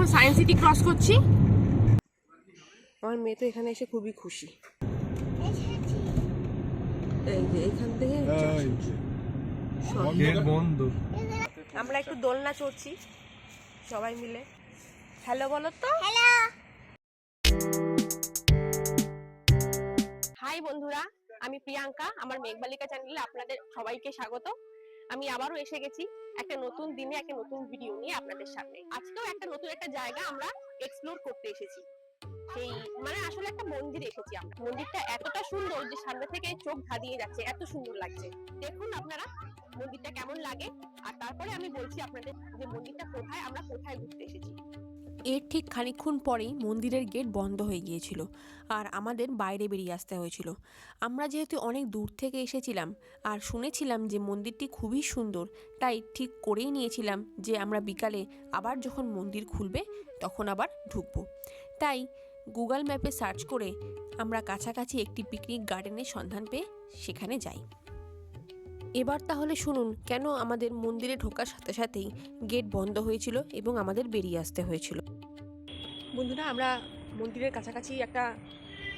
এখন science city cross করছি। আমার মেয়ে তো এখানে এসে খুবই খুশি। এই যে এখান থেকে বন্ধ। আমরা একটু দোলনা চড়ছি সবাই মিলে। হ্যালো বলো তো। হ্যালো। হাই বন্ধুরা, আমি প্রিয়াঙ্কা। আমার মেঘবালিকা চ্যানেলে আপনাদের সবাইকে স্বাগত। আমি আবারও এসে গেছি একটা নতুন দিনে একটা নতুন ভিডিও নিয়ে আপনাদের সামনে। আজকেও একটা নতুন একটা জায়গা আমরা এক্সপ্লোর করতে এসেছি। সেই আসলে একটা মন্দিরে এসেছি আমরা। মন্দিরটা এতটা সুন্দর যে সামনে থেকে চোখ ধাঁধিয়ে যাচ্ছে, এত সুন্দর লাগছে। দেখুন আপনারা মন্দিরটা কেমন লাগে, আর তারপরে আমি বলছি আপনাদের যে মন্দিরটা কোথায়, আমরা কোথায় ঘুরতে এসেছি। এর ঠিক খানিকক্ষণ পরেই মন্দিরের গেট বন্ধ হয়ে গিয়েছিল আর আমাদের বাইরে বেরিয়ে আসতে হয়েছিল। আমরা যেহেতু অনেক দূর থেকে এসেছিলাম আর শুনেছিলাম যে মন্দিরটি খুবই সুন্দর, তাই ঠিক করেই নিয়েছিলাম যে আমরা বিকালে আবার যখন মন্দির খুলবে তখন আবার ঢুকবো। তাই গুগল ম্যাপে সার্চ করে আমরা কাছাকাছি একটি পিকনিক গার্ডেনের সন্ধান পেয়ে সেখানে যাই। এবার তাহলে শুনুন কেন আমাদের মন্দিরে ঢোকার সাথে সাথেই গেট বন্ধ হয়েছিল এবং আমাদের বেরিয়ে আসতে হয়েছিল। বন্ধুরা, আমরা মন্দিরের কাছাকাছি একটা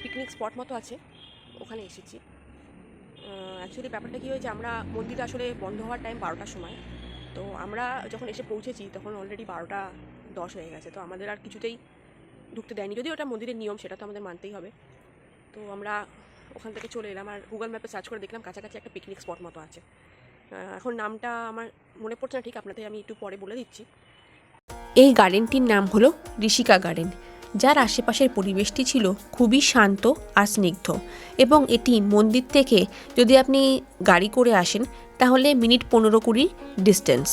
পিকনিক স্পট মতো আছে, ওখানে এসেছি। অ্যাকচুয়ালি ব্যাপারটা কী হয়েছে, আমরা মন্দির আসলে বন্ধ হওয়ার টাইম 12টার সময়। তো আমরা যখন এসে পৌঁছেছি তখন অলরেডি 12:10 হয়ে গেছে। তো আমাদের আর কিছুতেই ঢুকতে দেয়নি, যদি ওটা মন্দিরের নিয়ম, সেটা তো আমাদের মানতেই হবে। তো আমরা ওখান থেকে চলে এলাম আর গুগল ম্যাপে সার্চ করে দেখলাম কাছাকাছি একটা পিকনিক স্পট মতো আছে। এখন নামটা আমার মনে পড়ছে না ঠিক, আপনাদের আমি একটু পরে বলে দিচ্ছি। এই গার্ডেনটির নাম হলো ঋষিকা গার্ডেন, যার আশেপাশের পরিবেশটি ছিল খুবই শান্ত আর স্নিগ্ধ, এবং এটি মন্দির থেকে যদি আপনি গাড়ি করে আসেন তাহলে মিনিট 15-20 ডিস্টেন্স।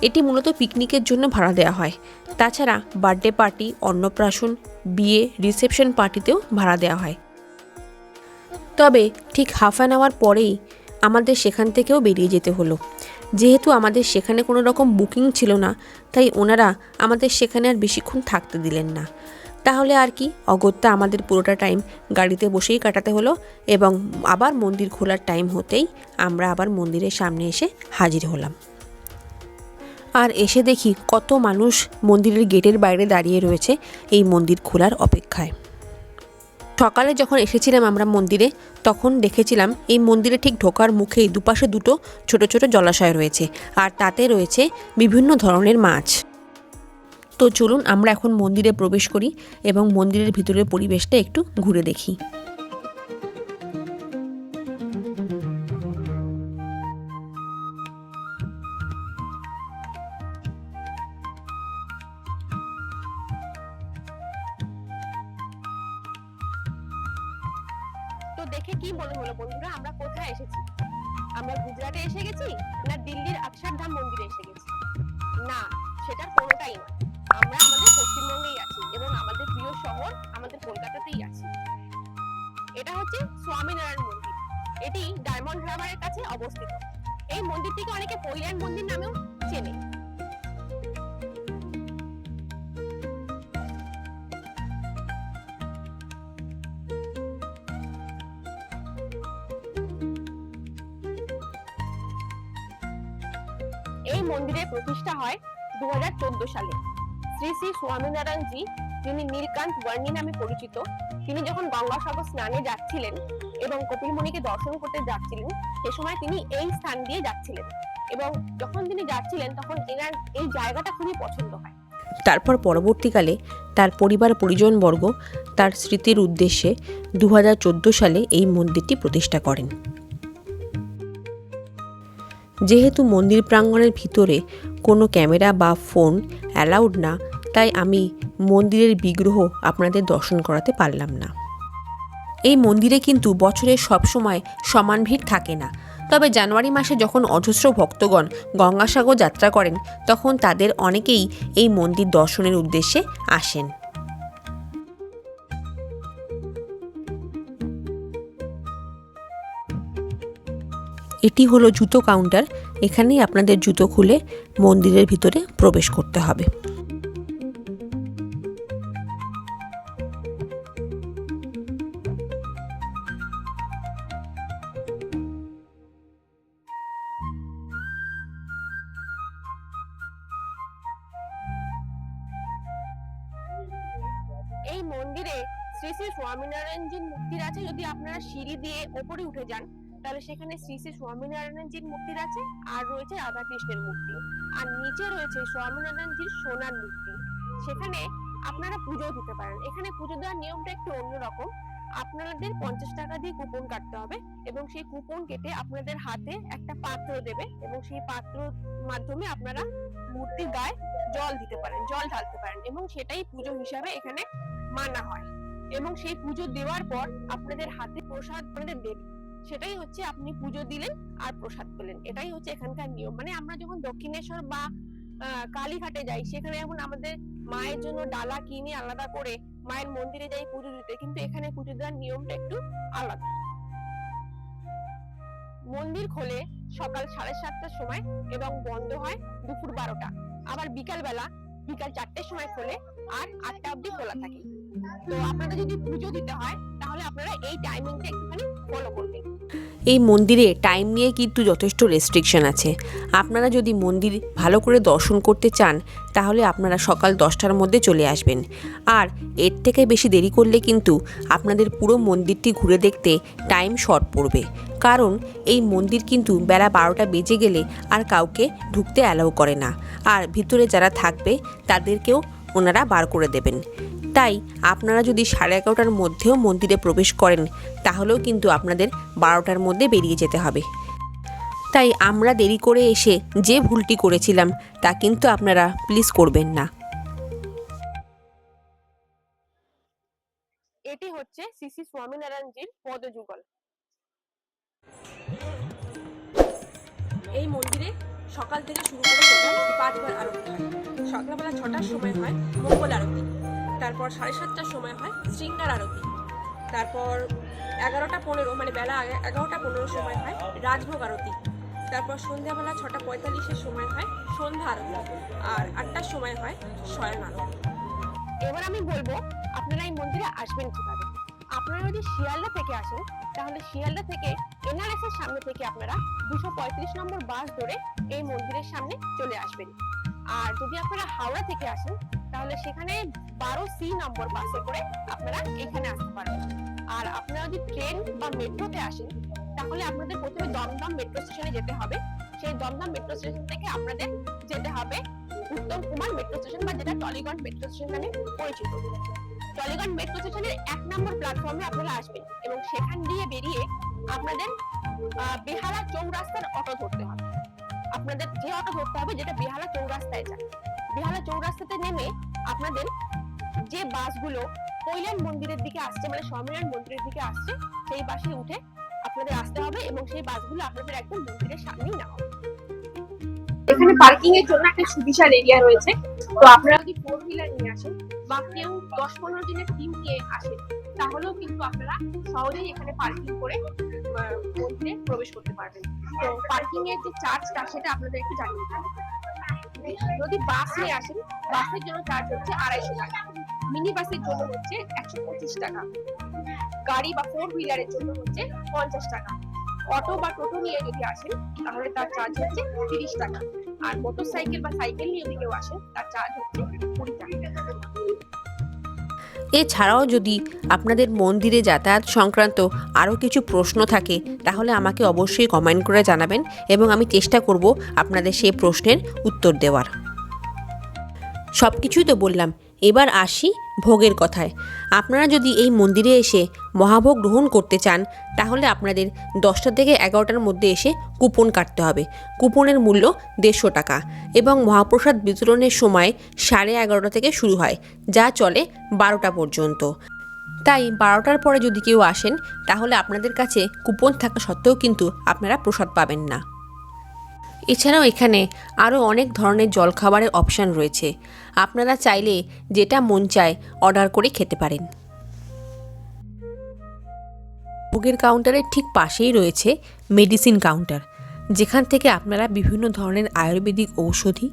এটি মূলত পিকনিকের জন্য ভাড়া দেওয়া হয়। তাছাড়া বার্থডে পার্টি, অন্নপ্রাশন, বিয়ে, রিসেপশন পার্টিতেও ভাড়া দেওয়া হয়। তবে ঠিক হাফ অ্যান আওয়ার পরেই আমাদের সেখান থেকেও বেরিয়ে যেতে হলো। যেহেতু আমাদের সেখানে কোনো রকম বুকিং ছিল না, তাই ওনারা আমাদের সেখানে আর বেশিক্ষণ থাকতে দিলেন না। তাহলে আর কি, অগত্যা আমাদের পুরোটা টাইম গাড়িতে বসেই কাটাতে হলো, এবং আবার মন্দির খোলার টাইম হতেই আমরা আবার মন্দিরের সামনে এসে হাজির হলাম। আর এসে দেখি কত মানুষ মন্দিরের গেটের বাইরে দাঁড়িয়ে রয়েছে এই মন্দির খোলার অপেক্ষায়। সকালে যখন এসেছিলাম আমরা মন্দিরে, তখন দেখেছিলাম এই মন্দিরে ঠিক ঢোকার মুখেই দুপাশে দুটো ছোট ছোট জলাশয় রয়েছে, আর তাতে রয়েছে বিভিন্ন ধরনের মাছ। তো চলুন আমরা এখন মন্দিরে প্রবেশ করি এবং মন্দিরের ভিতরের পরিবেশটা একটু ঘুরে দেখি। তো দেখে কি মনে হলো বন্ধুরা, আমরা কোথায় এসেছি? আমরা গুজরাটে এসে গেছি না দিল্লির অক্ষরধাম মন্দিরে এসে গেছি? না, সেটার কোনোটাই না। আমরা আমাদের পশ্চিমবঙ্গেই আছি এবং আমাদের প্রিয় শহর আমাদের কলকাতাতেই আছি। এটা হচ্ছে স্বামীনারায়ণ মন্দির। এটি ডায়মন্ড হারবারের কাছে অবস্থিত। এই মন্দিরটিকে অনেকে পৈলান মন্দির নামেও চেনে। এই মন্দিরের প্রতিষ্ঠা হয় 2014 সালে। শ্রী শ্রী স্বামীনারায়ণজি, যিনি নীলকান্ত বর্ণী নামে পরিচিত, তিনি যখন গঙ্গাসাগর স্নানে যাচ্ছিলেন এবং কপিল মুনিকে দর্শন করতে যাচ্ছিলেন, সে সময় তিনি এই স্থান দিয়ে যাচ্ছিলেন, এবং যখন তিনি যাচ্ছিলেন তখন এনার এই জায়গাটা খুবই পছন্দ হয়। তারপর পরবর্তীকালে তার পরিবার পরিজনবর্গ তার স্মৃতির উদ্দেশ্যে 2014 সালে এই মন্দিরটি প্রতিষ্ঠা করেন। যেহেতু মন্দির প্রাঙ্গণের ভিতরে কোনো ক্যামেরা বা ফোন অ্যালাউড না, তাই আমি মন্দিরের বিগ্রহ আপনাদের দর্শন করাতে পারলাম না। এই মন্দিরে কিন্তু বছরের সবসময় সমান ভিড় থাকে না, তবে জানুয়ারি মাসে যখন অজস্র ভক্তগণ গঙ্গাসাগর যাত্রা করেন তখন তাদের অনেকেই এই মন্দির দর্শনের উদ্দেশ্যে আসেন। এটি হলো জুতো কাউন্টার, এখানেই আপনাদের জুতো খুলে মন্দিরের ভিতরে প্রবেশ করতে হবে। মন্দিরে শ্রী শ্রী স্বামীনারায়ণজির মূর্তির আছে। যদি আপনারা সিঁড়ি দিয়ে ওপরে উঠে যান তাহলে সেখানে শ্রী শ্রী স্বামীনারায়ণজির মূর্তির আছে, আর রয়েছে রাধাকৃষ্ণের মূর্তি, আর নিচে রয়েছে স্বামীনারায়ণজির সোনার মূর্তি। সেখানে আপনারা পুজো দিতে পারেন। এখানে পুজো দেওয়ার নিয়মটা একটু অন্যরকম। আপনাদের 50 টাকা দিয়ে কুপন কাটতে হবে এবং সেই কুপন কেটে আপনাদের হাতে একটা পাত্র দেবে এবং সেই পাত্র মাধ্যমে আপনারা মূর্তির গায়ে জল দিতে পারেন, জল ঢালতে পারেন এবং সেটাই পুজো হিসাবে এখানে মানা হয়। এবং সেই পুজো দেওয়ার পর আপনাদের হাতে প্রসাদ আপনাদের দেবে, সেটাই হচ্ছে আপনি পুজো দিলেন আর প্রসাদ পেলেন। এটাই হচ্ছে এখানকার নিয়ম। মানে আমরা যখন দক্ষিণেশ্বর বা কালীঘাটে যাই সেখানে এখন আমাদের মায়ের জন্য ডালা কিনে আলাদা করে মায়ের মন্দিরে যাই পুজো দিতে, কিন্তু এখানে পুজো দেওয়ার নিয়মটা একটু আলাদা। মন্দির খোলে সকাল 7:30টার সময় এবং বন্ধ হয় দুপুর 12টা। আবার বিকাল 4টের সময় খোলে আর 8টা অবধি খোলা থাকে। তো আপনাদের যদি পুজো দিতে হয় তাহলে আপনারা এই টাইমিংটা একটুখানি ফলো করবেন। এই মন্দিরে টাইম নিয়ে কিন্তু যথেষ্ট রেস্ট্রিকশন আছে। আপনারা যদি মন্দির ভালো করে দর্শন করতে চান তাহলে আপনারা সকাল 10টার মধ্যে চলে আসবেন, আর এর থেকে বেশি দেরি করলে কিন্তু আপনাদের পুরো মন্দিরটি ঘুরে দেখতে টাইম শর্ট পড়বে। কারণ এই মন্দির কিন্তু বেলা 12টা বেজে গেলে আর কাউকে ঢুকতে অ্যালাউ করে না, আর ভিতরে যারা থাকবে তাদেরকেও ওনারা বার করে দেবেন। তাই আপনারা যদি 11:30টার মধ্যেও মন্দিরে প্রবেশ করেন তাহলেও কিন্তু আপনাদের 12টার মধ্যে বেরিয়ে যেতে হবে। তাই আমরা দেরি করে এসে যে ভুলটি করেছিলাম তা কিন্তু আপনারা প্লিজ করবেন না। এটি হচ্ছে শ্রী শ্রী স্বামীনারায়ণজির পদযুগল। এই মন্দিরে সকাল থেকে শুরু করে টোটাল 5 বার আরতি হয়। সকালবেলা 6টার সময় হয় মঙ্গল আরতি, তারপর 7:30টার সময় হয় শৃঙ্গার আরতি, তারপর 11টা 15 মানে বেলা 11টা 15 সময় হয় রাজভোগ আরতি, তারপর সন্ধ্যাবেলা 6টা 45-এর সময় হয় সন্ধ্যা আরতি, আর 8টার সময় হয় শয়ন আরতি। এবার আমি বলবো আপনারা এই মন্দিরে আসবেন কিভাবে। আপনারা যদি শিয়ালদা থেকে আসেন তাহলে শিয়ালদা থেকে NRS এর সামনে থেকে আপনারা 235 নম্বর বাস ধরে এই মন্দিরের সামনে চলে আসবেন। আর যদি আপনারা হাওড়া থেকে আসেন তাহলে সেখানে 12C নম্বর বাসে করে আপনারা এখানে আসতে পারবেন। আর আপনারা যদি ট্রেন বা মেট্রোতে আসেন তাহলে আপনাদের প্রথমে দমদম মেট্রো স্টেশনে যেতে হবে। সেই দমদম মেট্রো স্টেশন থেকে আপনাদের যেতে হবে উত্তম কুমার মেট্রো স্টেশন, বা যেটা টলিগঞ্জ মেট্রো স্টেশন নামে পরিচিত। টলিগঞ্জ মেট্রো স্টেশনের 1 নম্বর প্ল্যাটফর্মে আপনারা আসবেন এবং সেখান দিয়ে বেরিয়ে আপনাদের বেহালা চৌরাস্তার অটো ধরতে হবে। আপনাদের যে অটো ধরতে হবে যেটা বেহালা চৌরাস্তায় যায়। বেহালা চৌরাস্তাতে নেমে আপনাদের যে বাসগুলো কৈলান মন্দিরের দিকে আসছে, মানে স্বামীনারায়ণ মন্দিরের দিকে আসছে, সেই বাসে উঠে আপনাদের আসতে হবে এবং সেই বাসগুলো আপনাদের একদম মন্দিরের সামনেই নামাবে। এখানে পার্কিং এর জন্য একটা সুবিশাল এরিয়া রয়েছে। তো আপনারা যদি 4 হুইলার নিয়ে আসেন বা কেউ 10-15 জনের টিম নিয়ে আসেন তাহলেও কিন্তু আপনারা সহজেই এখানে পার্কিং করে মন্দিরে প্রবেশ করতে পারবেন। তো পার্কিং এর যে চার্জটা সেটা আপনাদের একটু জানিয়ে দিতে হবে। যদি বাস নিয়ে আসেন বাসের জন্য চার্জ হচ্ছে 250 টাকা, মিনি বাসের জন্য হচ্ছে 125 টাকা, গাড়ি বা 4 হুইলারের জন্য হচ্ছে 50 টাকা, অটো বা টোটো নিয়ে যদি আসেন তাহলে তার চার্জ হচ্ছে 30 টাকা, আর মোটরসাইকেল বা সাইকেল নিয়ে যদি কেউ আসেন তার চার্জ হচ্ছে 20 টাকা। এছাড়াও যদি আপনাদের মন্দিরে যাতায়াত সংক্রান্ত আরও কিছু প্রশ্ন থাকে তাহলে আমাকে অবশ্যই কমেন্ট করে জানাবেন এবং আমি চেষ্টা করব আপনাদের সেই প্রশ্নের উত্তর দেওয়ার। সব কিছুই তো বললাম, এবার আসি ভোগের কথায়। আপনারা যদি এই মন্দিরে এসে মহাভোগ গ্রহণ করতে চান তাহলে আপনাদের 10টা থেকে 11টার মধ্যে এসে কুপন কাটতে হবে। কুপনের মূল্য 150 টাকা এবং মহাপ্রসাদ বিতরণের সময় 11:30 থেকে শুরু হয়, যা চলে 12টা পর্যন্ত। তাই 12টার পরে যদি কেউ আসেন তাহলে আপনাদের কাছে কুপন থাকা সত্ত্বেও কিন্তু আপনারা প্রসাদ পাবেন না। এছাড়াও এখানে আরও অনেক ধরনের জলখাবারের অপশান রয়েছে, আপনারা চাইলে যেটা মন চায় অর্ডার করে খেতে পারেন। ভোগের কাউন্টারের ঠিক পাশেই রয়েছে মেডিসিন কাউন্টার, যেখান থেকে আপনারা বিভিন্ন ধরনের আয়ুর্বেদিক ঔষধি,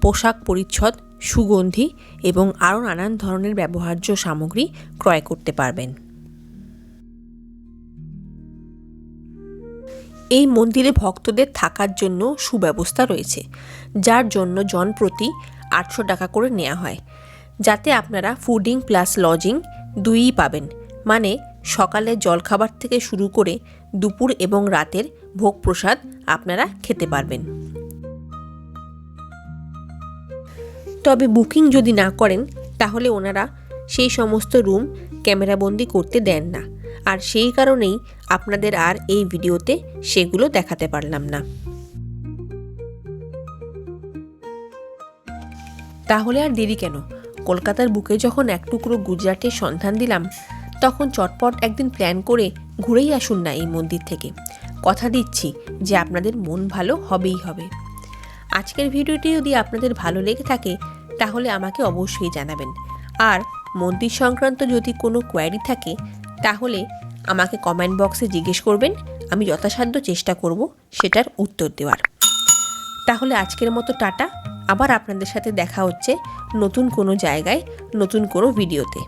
পোশাক পরিচ্ছদ, সুগন্ধি এবং আরও নানান ধরনের ব্যবহার্য সামগ্রী ক্রয় করতে পারবেন। এই মন্দিরে ভক্তদের থাকার জন্য সুব্যবস্থা রয়েছে, যার জন্য জনপ্রতি 800 টাকা করে নেওয়া হয়, যাতে আপনারা ফুডিং প্লাস লজিং দুইই পাবেন, মানে সকালের জলখাবার থেকে শুরু করে দুপুর এবং রাতের ভোগ প্রসাদ আপনারা খেতে পারবেন। তবে বুকিং যদি না করেন তাহলে ওনারা সেই সমস্ত রুম ক্যামেরাবন্দি করতে দেন না, আর সেই কারণেই আপনাদের আর এই ভিডিওতে সেগুলো দেখাতে পারলাম না। তাহলে আর দেরি কেন, কলকাতার বুকে যখন এক টুকরো গুজরাটের সন্ধান দিলাম, তখন চটপট একদিন প্ল্যান করে ঘুরেই আসুন না এই মন্দির থেকে। কথা দিচ্ছি যে আপনাদের মন ভালো হবেই হবে। আজকের ভিডিওটি যদি আপনাদের ভালো লেগে থাকে তাহলে আমাকে অবশ্যই জানাবেন, আর মন্দির সংক্রান্ত যদি কোনো কোয়ারি থাকে তাহলে আমাকে কমেন্ট বক্সে জিজ্ঞেস করবেন, আমি যথাসাধ্য চেষ্টা করব সেটার উত্তর দেওয়ার। তাহলে আজকের মতো টাটা, আবার আপনাদের সাথে দেখা হচ্ছে নতুন কোনো জায়গায় নতুন কোনো ভিডিওতে।